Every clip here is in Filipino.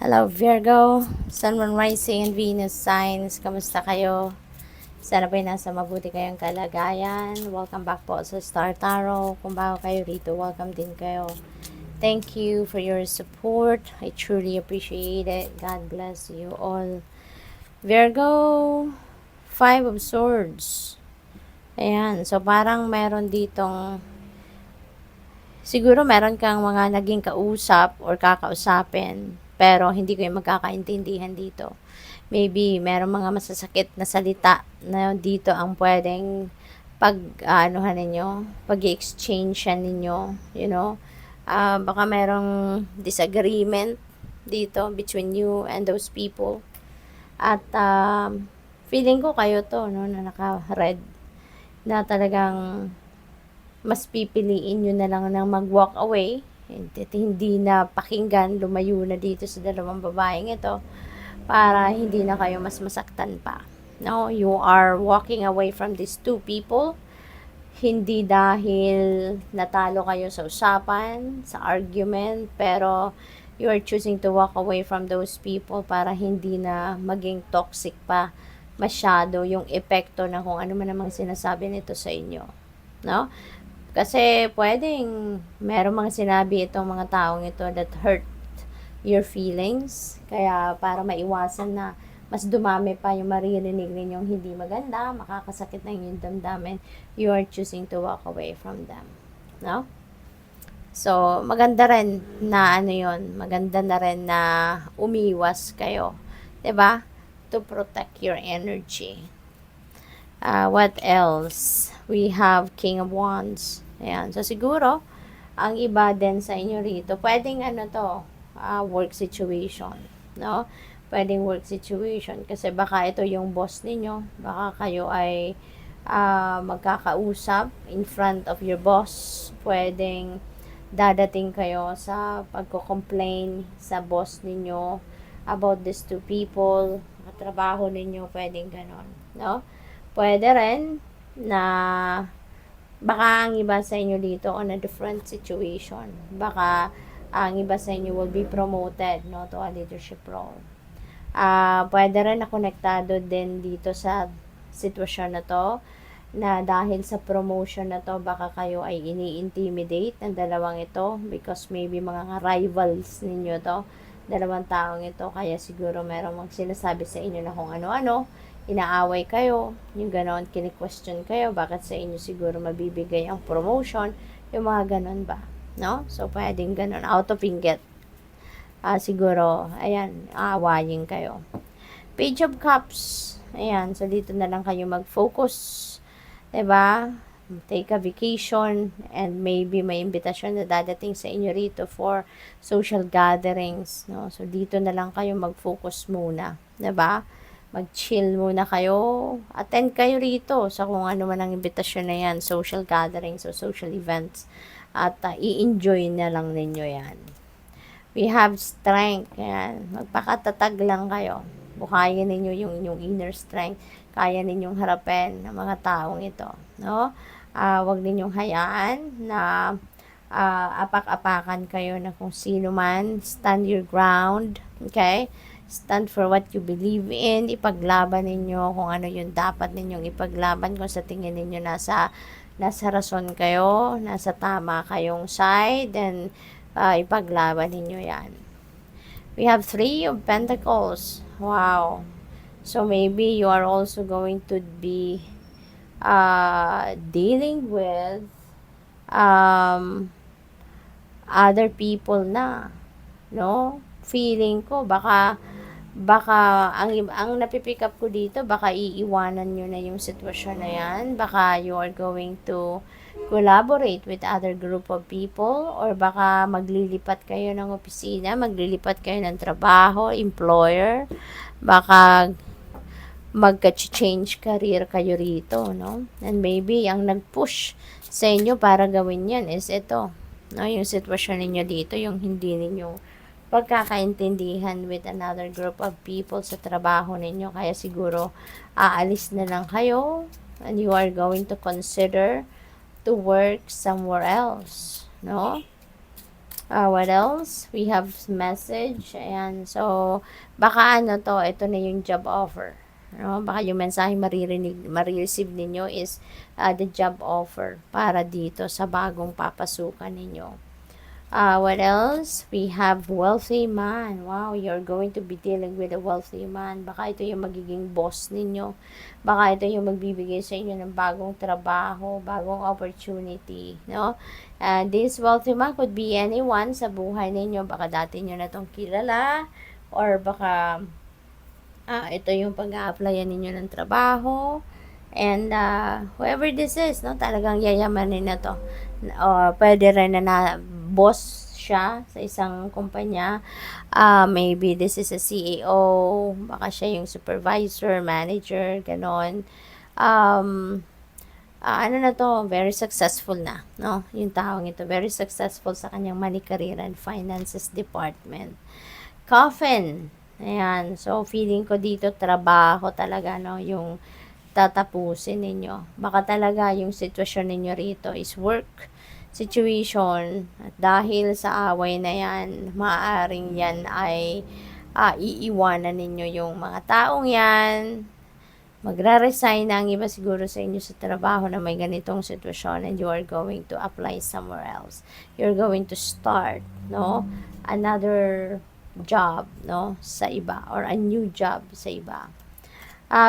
Hello Virgo, Sun, Moon, Rising, and Venus signs. Kamusta kayo? Sana ba'y nasa mabuti kayong kalagayan? Welcome back po sa Star Tarot. Kung bago kayo rito, welcome din kayo. Thank you for your support. I truly appreciate it. God bless you all. Virgo, Five of Swords. Ayan, so parang meron ditong siguro meron kang mga naging kausap or kakausapin, pero hindi kayo magkakaintindihan dito. Maybe meron mga masasakit na salita na dito ang pwedeng pag-anuhan ninyo, pag-exchange ninyo, you know. Baka merong disagreement dito between you and those people. At feeling ko kayo to, no, na naka-red, na talagang mas pipiliin nyo na lang ng mag-walk away, hindi na pakinggan, lumayo na dito sa dalawang babaeng ito para hindi na kayo mas masaktan pa. No, you are walking away from these two people, hindi dahil natalo kayo sa usapan, sa argument, pero you are choosing to walk away from those people para hindi na maging toxic pa masyado yung epekto na kung ano man namang sinasabi nito sa inyo. No? Kasi pwedeng merong mga sinabi itong mga taong ito that hurt your feelings. Kaya para maiwasan na mas dumami pa yung maririnig ninyong hindi maganda, makakasakit na yung damdamin, you are choosing to walk away from them. No? So, maganda rin na ano yun, maganda na rin na umiwas kayo. 'Di ba? To protect your energy. What else? We have King of Wands. Ayan. So, siguro, ang iba din sa inyo rito, pwedeng ano to, work situation. No? Pwedeng work situation. Kasi baka ito yung boss ninyo. Baka kayo ay magkakausap in front of your boss. Pwedeng dadating kayo sa pagko-complain sa boss ninyo about these two people. Katrabaho ninyo, pwedeng ganon. No? Pwede rin na baka ang iba sa inyo dito on a different situation. Baka ang iba sa inyo will be promoted, no, to a leadership role. Pwede rin na konektado din dito sa sitwasyon na to, na dahil sa promotion na to, baka kayo ay ini-intimidate ng dalawang ito because maybe mga rivals ninyo to, dalawang taong ito, kaya siguro merong sinasabi sa inyo na kung ano-ano, inaaway kayo, yung ganon, kini-question kayo, bakit sa inyo siguro mabibigay ang promotion, yung mga ganon ba, no? So, pwedeng ganon, out of inggit. Siguro, ayan, aawayin kayo. Page of Cups, ayan, so dito na lang kayo mag-focus, diba? Take a vacation, and maybe may imbitasyon na dadating sa inyo rito for social gatherings, no? So, dito na lang kayo mag-focus muna, diba? Mag-chill muna kayo, attend kayo rito sa kung ano man ang imbitasyon na yan, social gatherings or social events, at i-enjoy na lang ninyo yan. We have strength, yan, magpakatatag lang kayo, buhayin ninyo yung inner strength, kaya ninyong harapin ng mga taong ito, no? Wag ninyong hayaan na apak-apakan kayo na kung sino man, stand your ground, okay? Stand for what you believe in, ipaglaban ninyo kung ano yung dapat ninyong ipaglaban, kung sa tingin ninyo nasa rason kayo, nasa tama kayong side, and ipaglaban ninyo yan. We have Three of Pentacles. Wow. So maybe you are also going to be dealing with other people na, no? Feeling ko baka ang napipick up ko dito, baka iiwanan nyo na yung sitwasyon na yan, baka you are going to collaborate with other group of people, or baka maglilipat kayo ng opisina, maglilipat kayo ng trabaho, employer, baka magka-change career kayo rito, no? And maybe ang nag-push sa inyo para gawin yan is ito, no? Yung sitwasyon ninyo dito, yung hindi ninyo pagkakaintindihan with another group of people sa trabaho ninyo, kaya siguro aalis na lang kayo and you are going to consider to work somewhere else, no? What else? We have message. Ayan. So, baka ano to, ito na yung job offer. No? Baka yung mensahe marireceive ninyo is the job offer para dito sa bagong papasukan ninyo. What else? We have wealthy man. Wow, you're going to be dealing with a wealthy man. Baka ito yung magiging boss ninyo. Baka ito yung magbibigay sa inyo ng bagong trabaho, bagong opportunity, no? This wealthy man could be anyone sa buhay ninyo. Baka dati nyo na itong kilala, or baka ito yung pag-a-applyan ninyo ng trabaho. And whoever this is, no, talagang yayamanin na to. Or pwede rin na boss siya sa isang kumpanya. Maybe this is a CEO, baka siya yung supervisor, manager, ganon. Ano na to, very successful na, no? Yung taong ito, very successful sa kanyang money, career, and finances department. Coffin. Ayan. So, feeling ko dito, trabaho talaga, no? Yung tatapusin ninyo. Baka talaga yung sitwasyon ninyo rito is work situation. At dahil sa away na yan, maaaring yan ay iiwanan ninyo yung mga taong yan. Magra-resign na ang iba siguro sa inyo sa trabaho na may ganitong sitwasyon, and you are going to apply somewhere else. You're going to start, no? Another job, no? Sa iba, or a new job sa iba.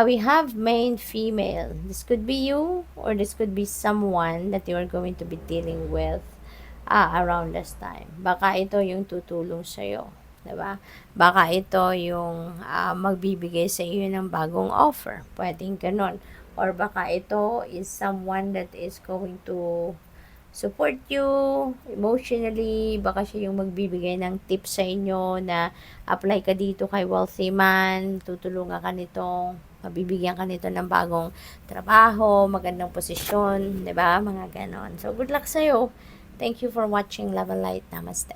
We have male, female. This could be you, or this could be someone that you are going to be dealing with around this time. Baka ito yung tutulong sa'yo. Diba? Baka ito yung magbibigay sa iyo ng bagong offer. Pwedeng ganun. Or baka ito is someone that is going to support you emotionally. Baka siya yung magbibigay ng tips sa inyo na apply ka dito kay wealthy man, tutulungan ka nitong, mabibigyan ka nito ng bagong trabaho, magandang posisyon, 'di ba? Mga ganon. So, good luck sa'yo. Thank you for watching Love and Light. Namaste.